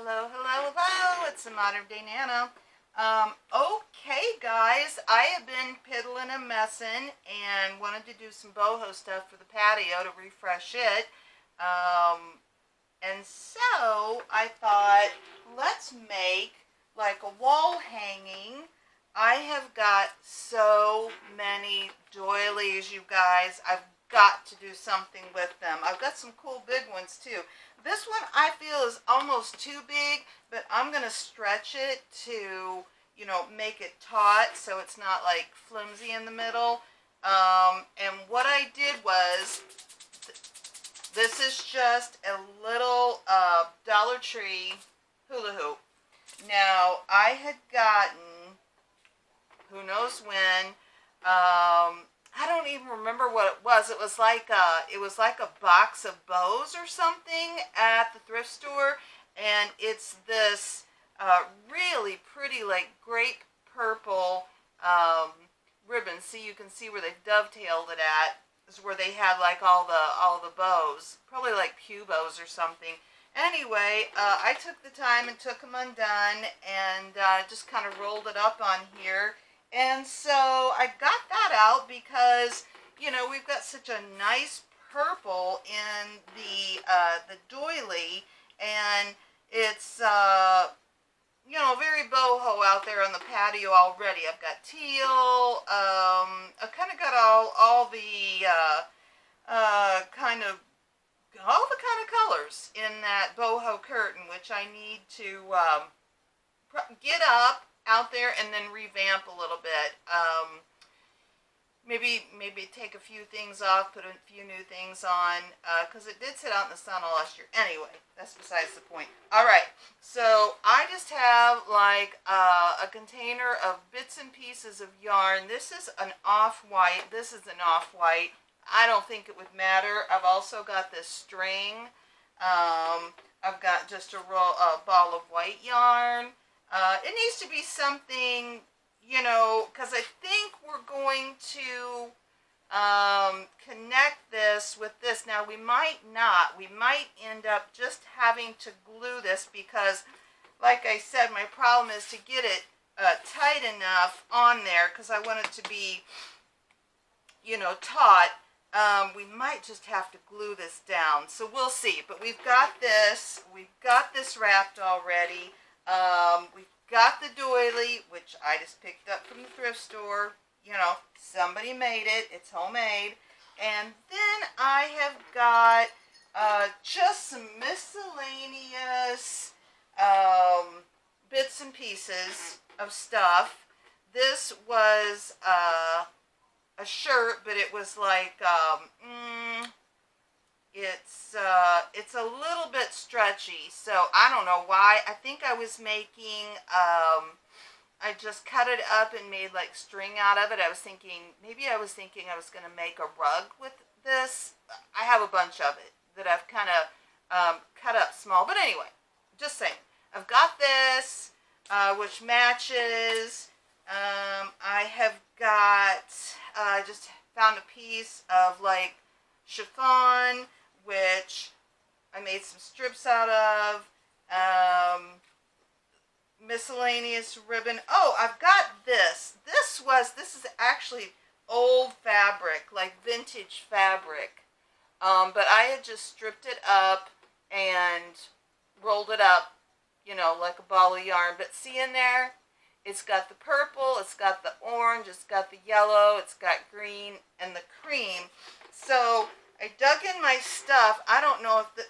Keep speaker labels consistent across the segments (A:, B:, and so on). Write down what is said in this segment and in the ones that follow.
A: Hello, hello, hello. It's the Modern Day Nana. Okay, guys, I have been piddling and messing and wanted to do some boho stuff for the patio to refresh it. And so I thought, let's make like a wall hanging. I have got so many doilies, you guys. I've got to do something with them. I've got some cool big ones too. This one I feel is almost too big, but I'm going to stretch it to, make it taut so it's not like flimsy in the middle. And what I did was, this is just a little Dollar Tree hula hoop. Now, I had gotten, who knows when, I don't even remember what it was. It was like a box of bows or something at the thrift store, and it's this really pretty, like grape purple ribbon. See, you can see where they've dovetailed it at. Is where they had like all the bows, probably like pew bows or something. Anyway, I took the time and took them undone and just kind of rolled it up on here. And so I got that out because, we've got such a nice purple in the doily, and it's, very boho out there on the patio already. I've got teal, I've kind of got all the kind of colors in that boho curtain, which I need to get up out there and then revamp a little bit. Maybe take a few things off, put a few new things on, because it did sit out in the sun all last year. Anyway, that's besides the point. Alright, so I just have like a container of bits and pieces of yarn. This is an off-white. This is an off-white. I don't think it would matter. I've also got this string. I've got just a ball of white yarn. It needs to be something, because I think we're going to connect this with this. Now, we might not. We might end up just having to glue this because, like I said, my problem is to get it tight enough on there because I want it to be, taut. We might just have to glue this down. So we'll see. But we've got this. We've got this wrapped already. We've got the doily, which I just picked up from the thrift store. Somebody made it. It's homemade. And then I have got just some miscellaneous bits and pieces of stuff. This was a shirt, but it was like it's a little bit stretchy, so I don't know why. I think I was making I just cut it up and made like string out of it. I was thinking I was going to make a rug with this. I have a bunch of it that I've kind of cut up small, but anyway, just saying. I've got this which matches. I have got, I just found a piece of like chiffon, which I made some strips out of. Miscellaneous ribbon. Oh, I've got this. This is actually old fabric, like vintage fabric. But I had just stripped it up and rolled it up, like a ball of yarn. But see in there? It's got the purple, it's got the orange, it's got the yellow, it's got green, and the cream. So I dug in my stuff. I don't know if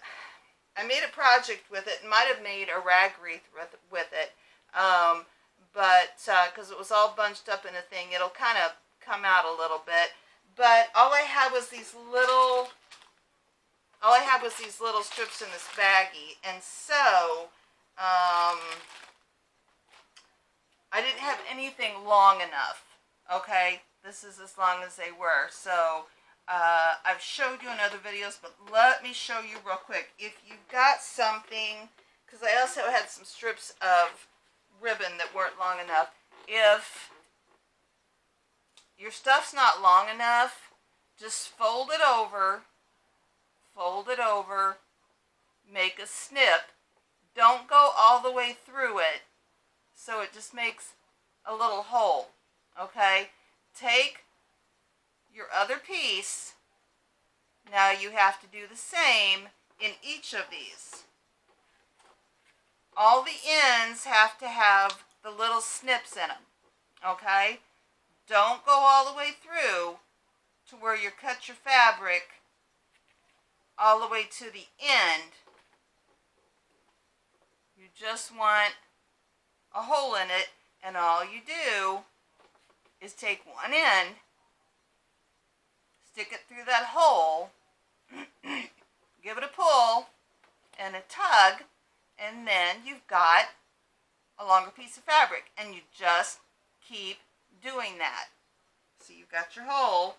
A: I made a project with it. Might have made a rag wreath with it. But because it was all bunched up in a thing, it'll kind of come out a little bit. But all I had was these little strips in this baggie, and so I didn't have anything long enough. Okay, this is as long as they were. So I've showed you in other videos, but let me show you real quick. If you've got something, because I also had some strips of ribbon that weren't long enough. If your stuff's not long enough, just fold it over, make a snip. Don't go all the way through it, so it just makes a little hole. Okay, take your other piece. Now you have to do the same in each of these. All the ends have to have the little snips in them. Okay, don't go all the way through to where you cut your fabric all the way to the end. You just want a hole in it, and all you do is take one end, stick it through that hole, give it a pull and a tug, and then you've got a longer piece of fabric, and you just keep doing that. So you've got your hole.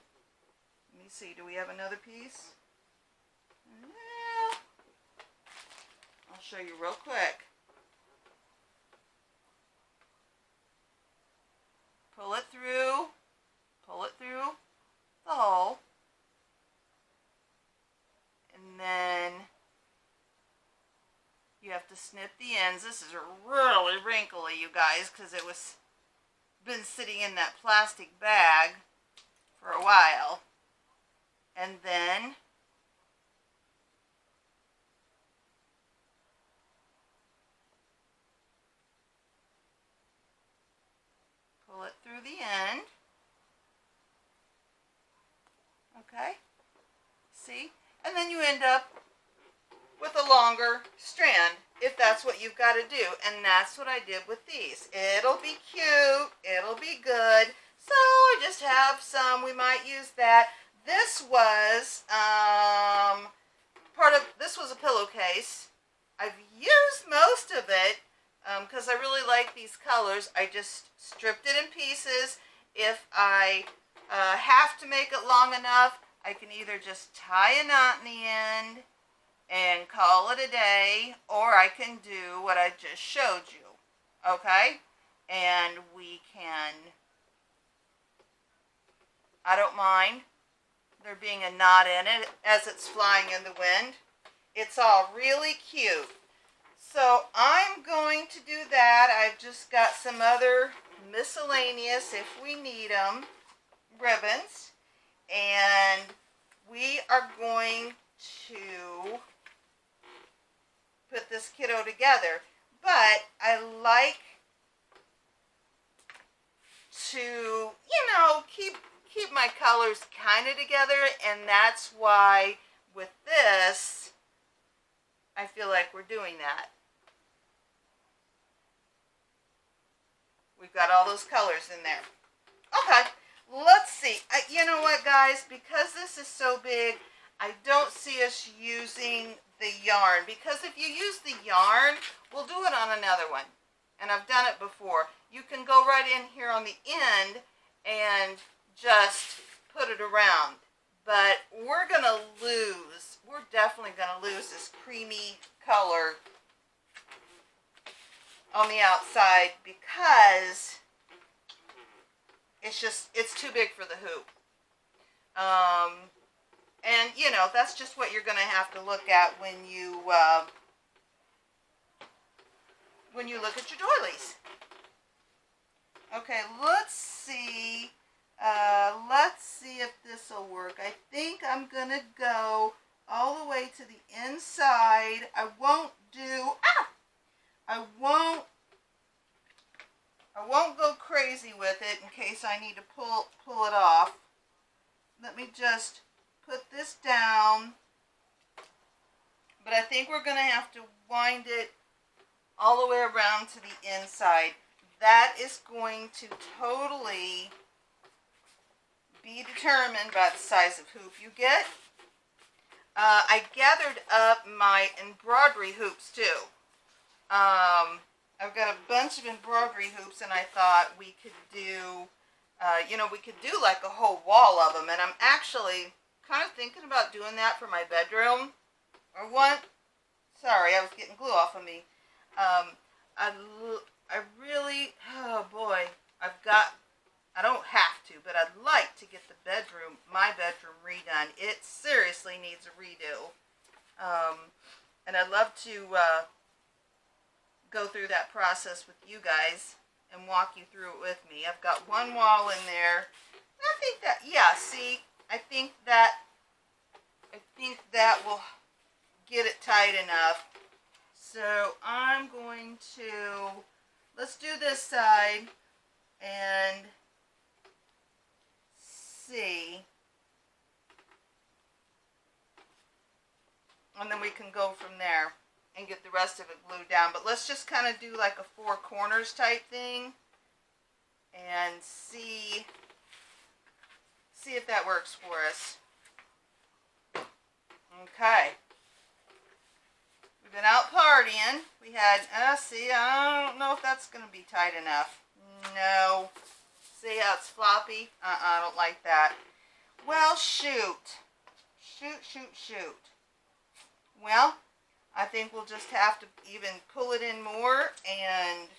A: Let me see, do we have another piece? Yeah. I'll show you real quick. Pull it through the hole, and then you have to snip the ends. This is really wrinkly, you guys, because it was been sitting in that plastic bag for a while. And then pull it through the end. Okay, see? And then you end up with a longer strand, if that's what you've got to do. And that's what I did with these. It'll be cute, it'll be good. So I just have some, we might use that. This was this was a pillowcase. I've used most of it because I really like these colors. I just stripped it in pieces. If I have to make it long enough, I can either just tie a knot in the end and call it a day, or I can do what I just showed you. Okay? And we can, I don't mind there being a knot in it as it's flying in the wind. It's all really cute. So I'm going to do that. I've just got some other miscellaneous, if we need them, ribbons. And we are going to put this kiddo together. But I like to, keep my colors kind of together, and that's why with this, I feel like we're doing that. We've got all those colors in there. Okay, let's see. You know what, guys? Because this is so big, I don't see us using the yarn. Because if you use the yarn, we'll do it on another one. And I've done it before. You can go right in here on the end and just put it around. But we're going to lose, we're definitely going to lose this creamy color on the outside because it's too big for the hoop. And that's just what you're going to have to look at when you look at your doilies. Okay, let's see. Let's see if this will work. I think I'm going to go all the way to the inside. I won't go crazy with it in case I need to pull it off. Let me just put this down. But I think we're going to have to wind it all the way around to the inside. That is going to totally be determined by the size of hoop you get. I gathered up my embroidery hoops too. I've got a bunch of embroidery hoops, and I thought we could do, we could do like a whole wall of them. And I'm actually kind of thinking about doing that for my bedroom. Or what? Sorry, I was getting glue off of me. I really, oh boy, I don't have to, but I'd like to get my bedroom redone. It seriously needs a redo. And I'd love to go through that process with you guys and walk you through it with me. I've got one wall in there. I think that, yeah, see, I think that will get it tight enough. So I'm going to, let's do this side and see. And then we can go from there and get the rest of it glued down. But let's just kind of do like a 4 corners type thing and see if that works for us. Okay. We've been out partying. We had, see, I don't know if that's going to be tight enough. No. See how it's floppy? I don't like that. Well, shoot. Shoot. Well, I think we'll just have to even pull it in more and,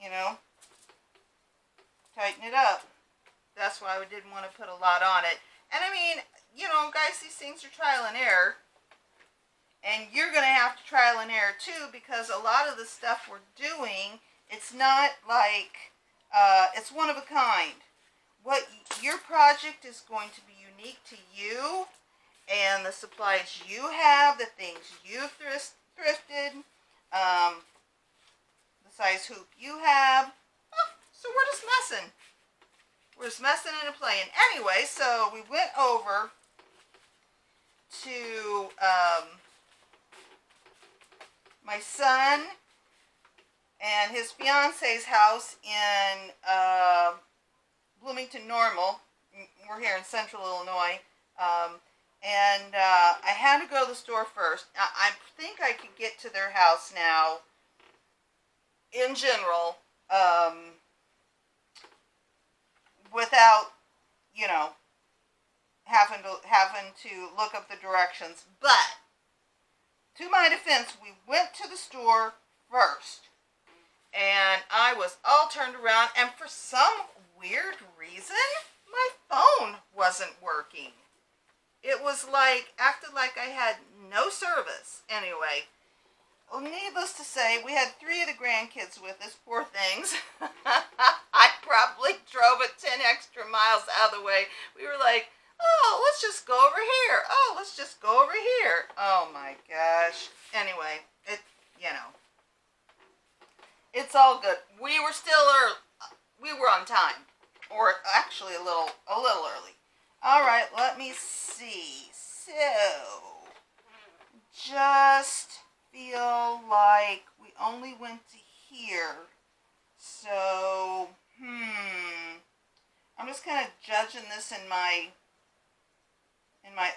A: you know, tighten it up. That's why we didn't want to put a lot on it. And I mean, you know, guys, these things are trial and error. And you're going to have to trial and error too, because a lot of the stuff we're doing, it's not like, it's one of a kind. What your project is going to be unique to you, and the supplies you have, the things you've thrifted, the size hoop you have. Oh, so we're just messing. We're just messing and playing. Anyway, so we went over to my son and his fiance's house in Bloomington Normal. We're here in Central Illinois. And I had to go to the store first. I think I could get to their house now, in general, without, you know, having to look up the directions. But to my defense, we went to the store first, and I was all turned around, and for some weird reason, my phone wasn't working. It was like, acted like I had no service. Anyway, well, needless to say, we had 3 of the grandkids with us, poor things. I probably drove it 10 extra miles out of the way. We were like, oh, let's just go over here. Oh, let's just go over here. Oh my gosh. Anyway, you know, it's all good. We were still early. We were on time, or actually a little early. All right, let me see. So, just feel like we only went to here. So, I'm just kind of judging this in my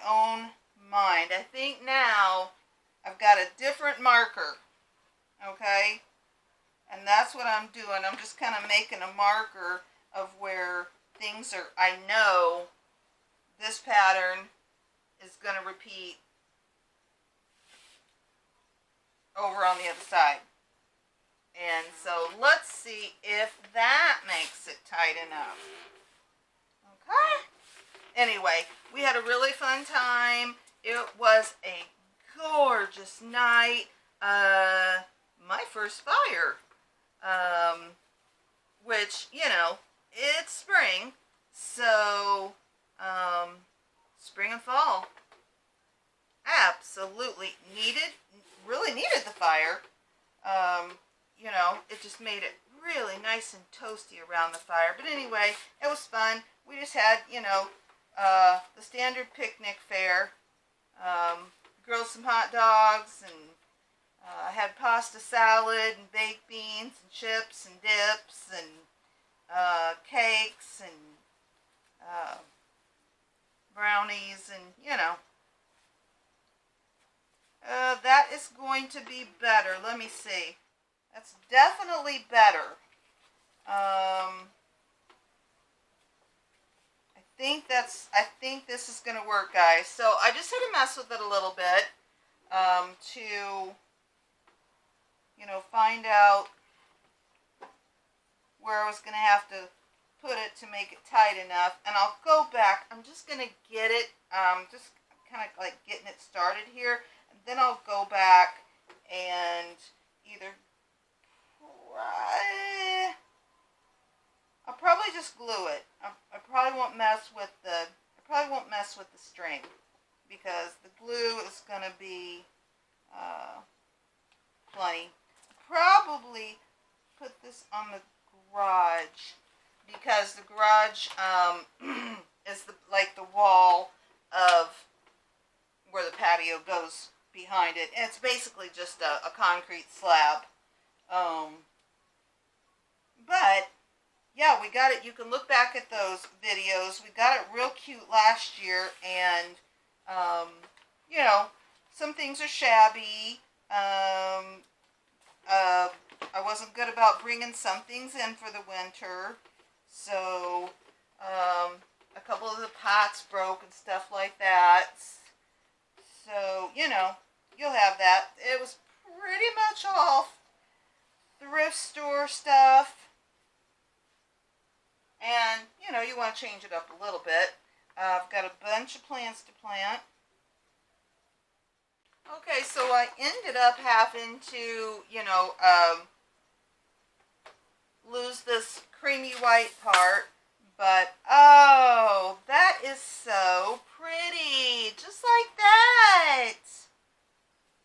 A: own mind. I think now I've got a different marker, okay? And that's what I'm doing. I'm just kind of making a marker of where things are, I know this pattern is going to repeat over on the other side. And so let's see if that makes it tight enough. Okay. Anyway, we had a really fun time. It was a gorgeous night. My first fire. Which, you know, it's spring. So, spring and fall. Absolutely really needed the fire. You know, it just made it really nice and toasty around the fire. But anyway, it was fun. We just had, you know, the standard picnic fare. Grilled some hot dogs, and had pasta salad and baked beans and chips and dips and cakes and brownies, and, you know, that is going to be better. Let me see. That's definitely better. I think this is going to work, guys. So I just had to mess with it a little bit to, you know, find out where I was going to have to put it to make it tight enough. And I'll go back. I'm just going to get it, just kind of like getting it started here. And then I'll go back and just glue it. I probably won't mess with the string because the glue is going to be plenty. Probably put this on the garage because the garage is like the wall of where the patio goes behind it. And it's basically just a concrete slab. But yeah, we got it. You can look back at those videos. We got it real cute last year, and you know, some things are shabby. I wasn't good about bringing some things in for the winter, so a couple of the pots broke and stuff like that. So, you know, you'll have that. It was pretty much all thrift store stuff. And, you know, you want to change it up a little bit. I've got a bunch of plants to plant. Okay, so I ended up having to, you know, lose this creamy white part. But, oh, that is so pretty. Just like that.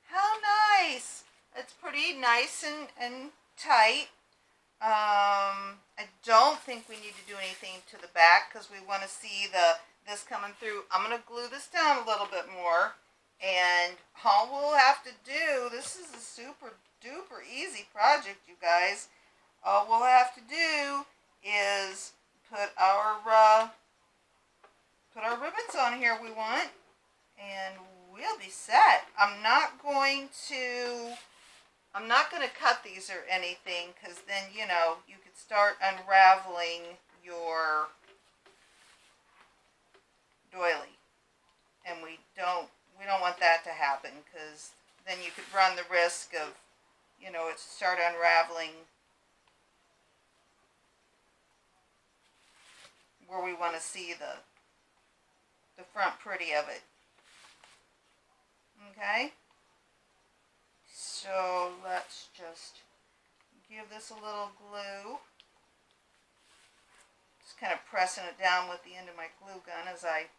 A: How nice. It's pretty nice and tight. I don't think we need to do anything to the back because we want to see this coming through. I'm going to glue this down a little bit more. And all we'll have to do, this is a super duper easy project, you guys. All we'll have to do is put our ribbons on here we want, and we'll be set. I'm not going to cut these or anything, because then, you know, you could start unraveling your doily, and we don't want that to happen, because then you could run the risk of, you know, it start unraveling where we want to see the front pretty of it. Okay? So let's just give this a little glue. Just kind of pressing it down with the end of my glue gun as I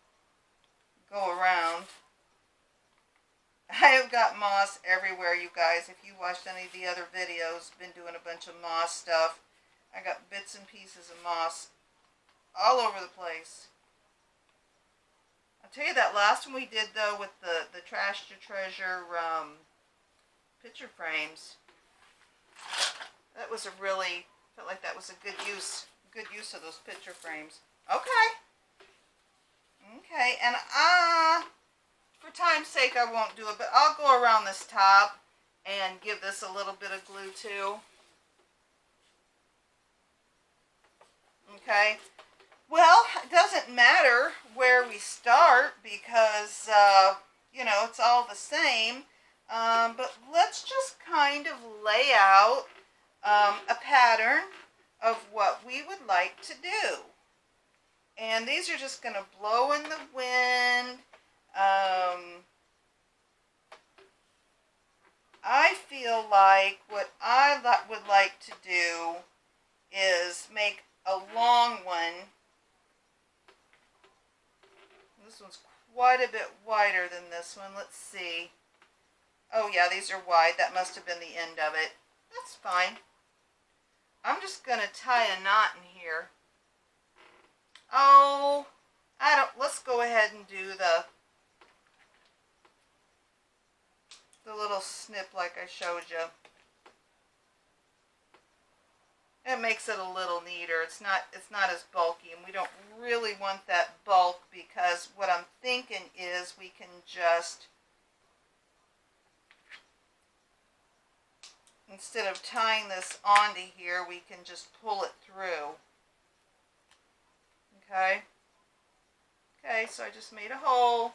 A: go around. I have got moss everywhere, you guys. If you watched any of the other videos, been doing a bunch of moss stuff. I got bits and pieces of moss all over the place. I'll tell you, that last one we did, though, with the Trash to Treasure picture frames, that was felt like that was a good use of those picture frames. Okay, and for time's sake, I won't do it, but I'll go around this top and give this a little bit of glue too. Okay. Well, it doesn't matter where we start because, you know, it's all the same. But let's just kind of lay out a pattern of what we would like to do. And these are just going to blow in the wind. I feel like what I would like to do is make a long one. This one's quite a bit wider than this one. Let's see. Oh yeah, these are wide. That must have been the end of it. That's fine. I'm just going to tie a knot in here. Oh, let's go ahead and do the little snip like I showed you. It makes it a little neater. It's not as bulky, and we don't really want that bulk, because what I'm thinking is we can just, instead of tying this onto here, we can just pull it through. Okay? Okay, so I just made a hole.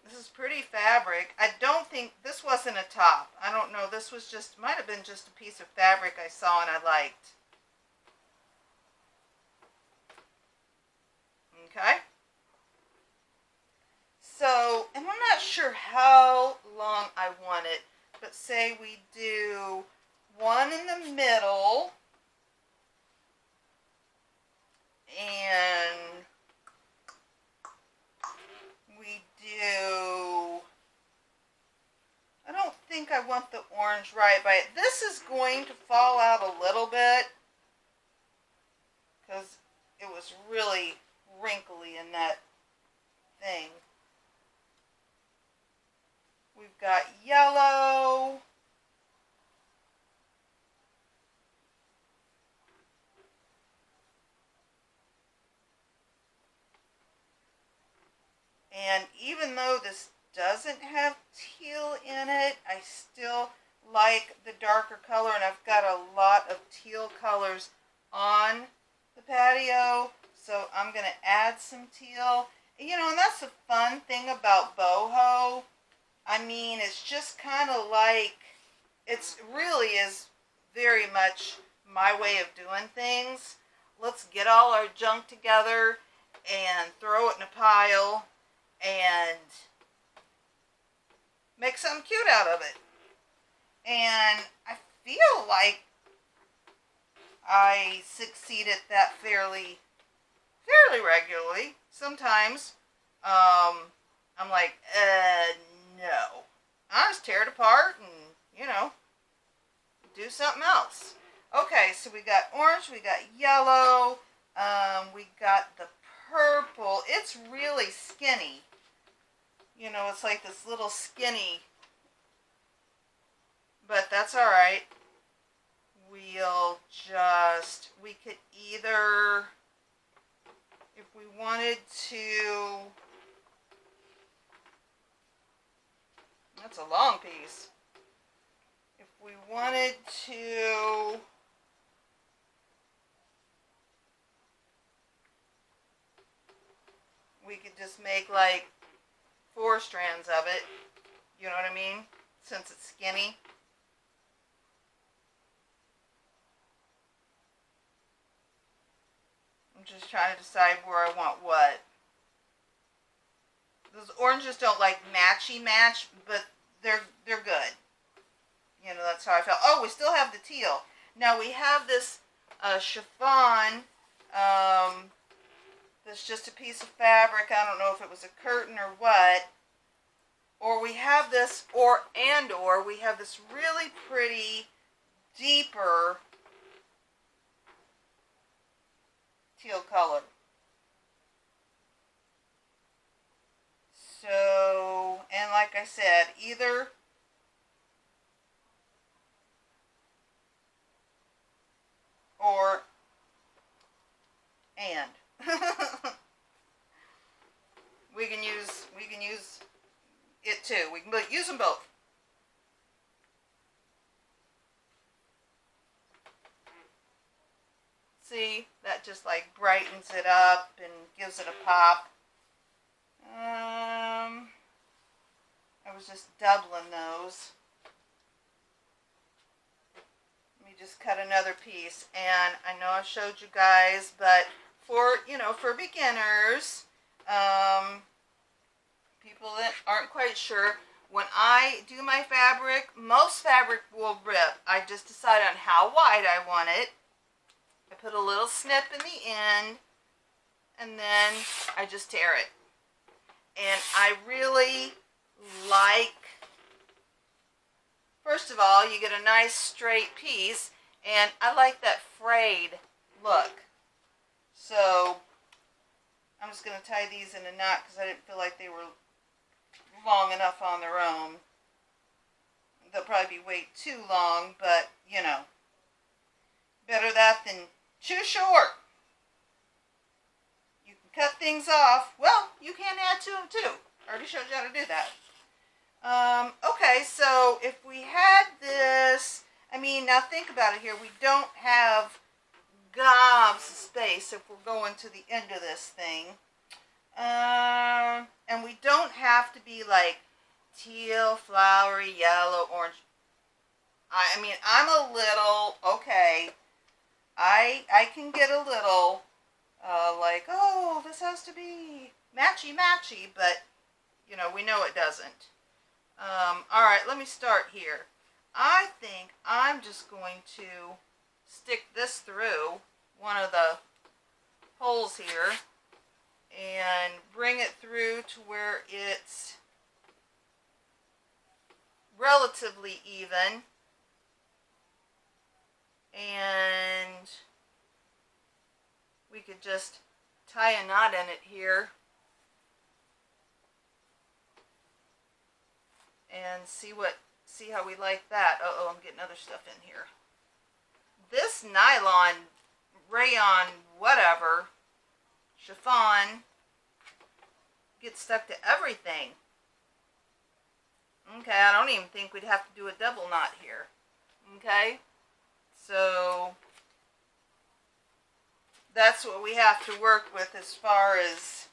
A: This is pretty fabric. I don't think, this wasn't a top. I don't know, this was just, might have been just a piece of fabric I saw and I liked. Okay? So, and I'm not sure how long I want it, but say we do one in the middle, and we do, I don't think I want the orange right by it. This is going to fall out a little bit because it was really wrinkly in that thing. We've got yellow. And even though this doesn't have teal in it, I still like the darker color, and I've got a lot of teal colors on the patio, so I'm going to add some teal. You know, and that's the fun thing about boho. I mean, it's just kind of like, it's really is very much my way of doing things. Let's get all our junk together and throw it in a pile and make something cute out of it. And I feel like I succeed at that fairly regularly. Sometimes I'm like, no. I'll just tear it apart and, you know, do something else. Okay, so we got orange, we got yellow, we got the purple. It's really skinny. You know, it's like this little skinny, but that's all right. We'll just, we could either, if we wanted to, that's a long piece. If we wanted to, we could just make like 4 strands of it, you know what I mean, since it's skinny. I'm just trying to decide where I want what. Those oranges don't like matchy match, but they're good. You know, that's how I felt. Oh, we still have the teal. Now we have this chiffon. That's just a piece of fabric. I don't know if it was a curtain or what. Or we have this, or we have this really pretty, deeper teal color. So, and like I said, either or and. we can use it too. We can use them both. See, that just like brightens it up and gives it a pop. I was just doubling those. Let me just cut another piece. And I know I showed you guys, but for, you know, for beginners, people that aren't quite sure, when I do my fabric, most fabric will rip. I just decide on how wide I want it. I put a little snip in the end, and then I just tear it. And I really like, first of all, you get a nice straight piece, and I like that frayed look. So I'm just going to tie these in a knot because I didn't feel like they were long enough on their own. They'll probably be way too long, but, you know, better that than too short. You can cut things off. Well, you can add to them too. I already showed you how to do that. Okay, so if we had this, I mean, now think about it here. We don't have gobs of space if we're going to the end of this thing. And we don't have to be like teal, flowery, yellow, orange. I mean, I'm a little, okay, I can get a little, like, oh, this has to be matchy-matchy, but, you know, we know it doesn't. Alright, let me start here. I think I'm just going to stick this through one of the holes here and bring it through to where it's relatively even, and we could just tie a knot in it here and see how we like that. Uh-oh, I'm getting other stuff in here. This nylon, rayon, whatever, chiffon gets stuck to everything. Okay, I don't even think we'd have to do a double knot here. Okay, so that's what we have to work with as far as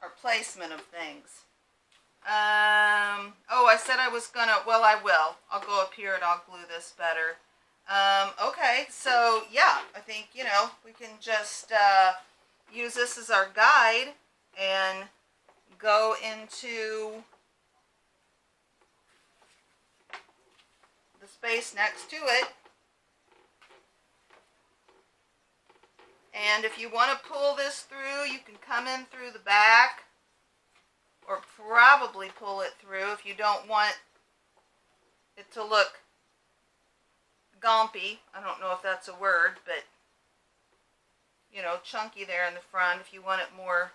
A: our placement of things. Oh, I said I was gonna, well, I will. I'll go up here and I'll glue this better. Okay, so yeah, I think, you know, we can just use this as our guide and go into the space next to it. And if you want to pull this through, you can come in through the back, or probably pull it through if you don't want it to look gompy. I don't know if that's a word, but, you know, chunky there in the front. If you want it more,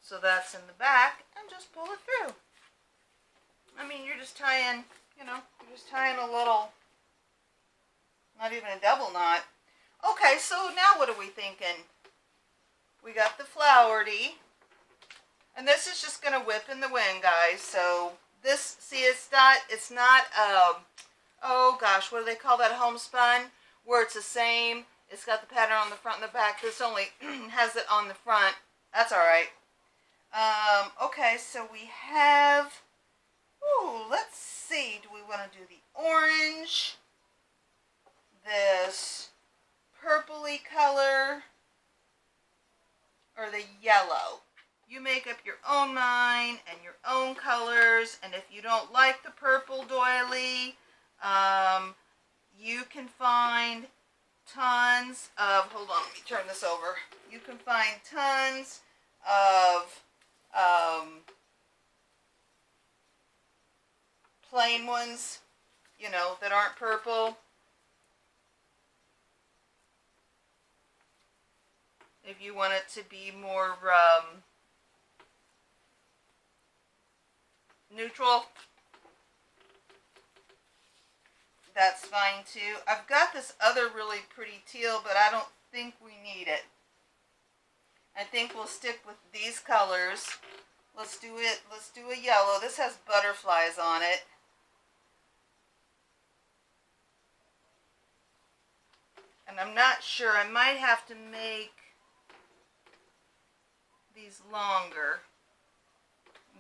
A: so that's in the back, and just pull it through. I mean, you're just tying, you know, you're just tying a little, not even a double knot. Okay, so now what are we thinking? We got the flowery, and this is just going to whip in the wind, guys. So this, see, it's not, oh gosh, what do they call that, homespun, where it's the same. It's got the pattern on the front and the back. This only has it on the front. That's all right. Okay, so we have, ooh, let's see, do we want to do the orange, this purpley color, or the yellow? You make up your own mind and your own colors, and if you don't like the purple doily, you can find tons of, hold on, let me turn this over. You can find tons of plain ones, you know, that aren't purple. If you want it to be more neutral, that's fine too. I've got this other really pretty teal, but I don't think we need it. I think we'll stick with these colors. Let's do a yellow. This has butterflies on it. And I'm not sure, I might have to make these longer.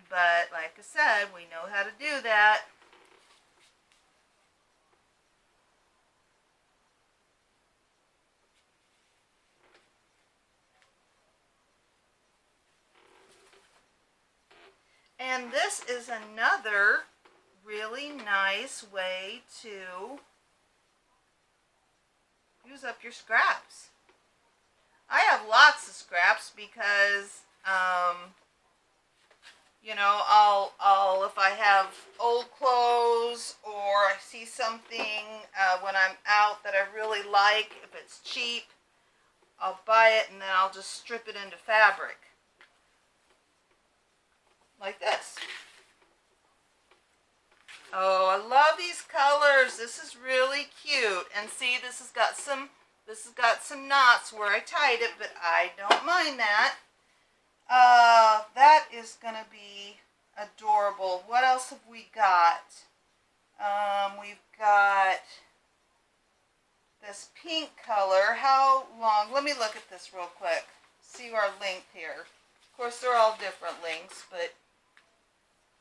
A: But like I said, we know how to do that. And this is another really nice way to use up your scraps. I have lots of scraps because, you know, I'll if I have old clothes or I see something when I'm out that I really like, if it's cheap, I'll buy it and then I'll just strip it into fabric. Like this. Oh, I love these colors. This is really cute. And see, this has got some knots where I tied it, but I don't mind that. That is going to be adorable. What else have we got? We've got this pink color. How long? Let me look at this real quick. See our length here. Of course, they're all different lengths, but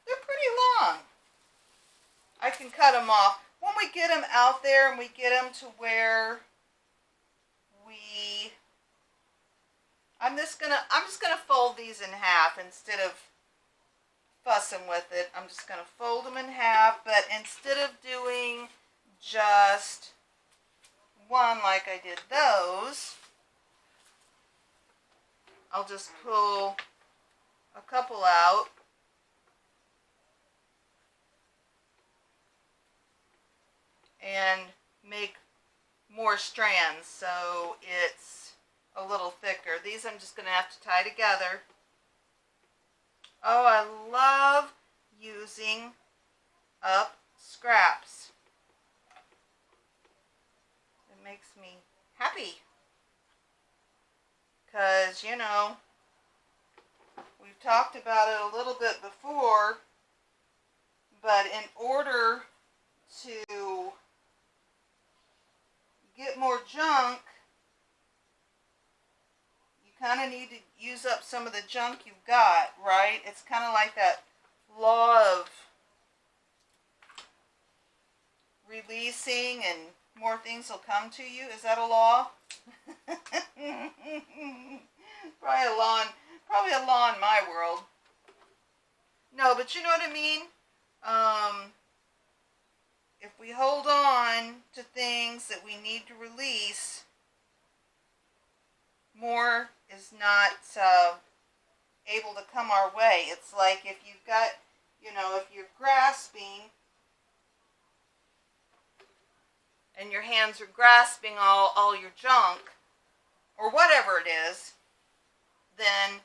A: they're pretty long. I can cut them off. When we get them out there and we get them to where I'm just gonna fold these in half instead of fussing with it. I'm just gonna fold them in half, but instead of doing just one like I did those, I'll just pull a couple out. And make more strands so it's a little thicker. These I'm just going to have to tie together. Oh, I love using up scraps. It makes me happy. Because, you know, we've talked about it a little bit before, but in order to get more junk, you kind of need to use up some of the junk you've got, right? It's kind of like that law of releasing and more things will come to you. Is that a law? Probably a law in my world. No, but you know what I mean? If we hold on to things that we need to release, more is not able to come our way. It's like if you've got, you know, if you're grasping and your hands are grasping all your junk or whatever it is, then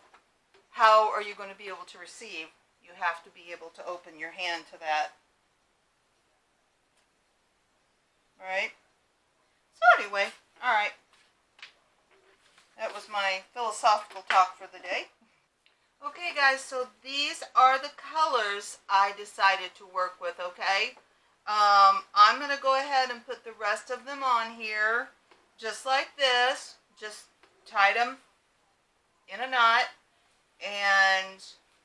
A: how are you going to be able to receive? You have to be able to open your hand to that. Right? So anyway, alright. That was my philosophical talk for the day. Okay guys, so these are the colors I decided to work with, okay? I'm going to go ahead and put the rest of them on here, just like this. Just tied them in a knot, and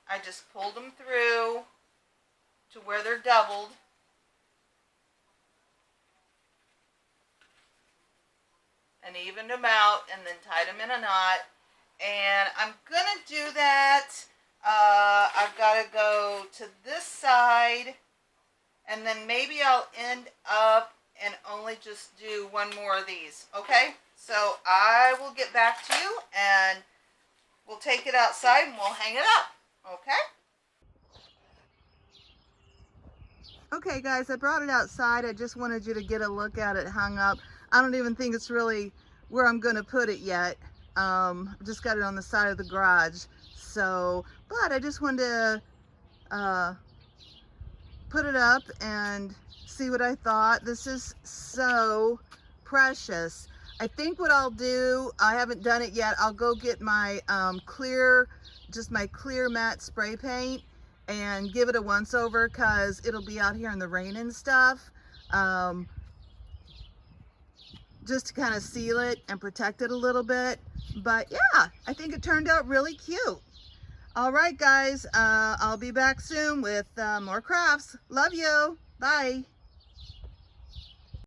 A: I just pulled them through to where they're doubled. And evened them out, and then tied them in a knot. And I'm gonna do that. I've got to go to this side, and then maybe I'll end up and only just do one more of these. Okay? So I will get back to you, and we'll take it outside and we'll hang it up. Okay? Okay guys, I brought it outside. I just wanted you to get a look at it hung up. I don't even think it's really where I'm going to put it yet. Just got it on the side of the garage. So, but I just wanted to put it up and see what I thought. This is so precious. I think what I'll do, I haven't done it yet, I'll go get my clear matte spray paint and give it a once over, because it'll be out here in the rain and stuff. Just to kind of seal it and protect it a little bit. But yeah, I think it turned out really cute. All right guys, I'll be back soon with more crafts. Love you. Bye.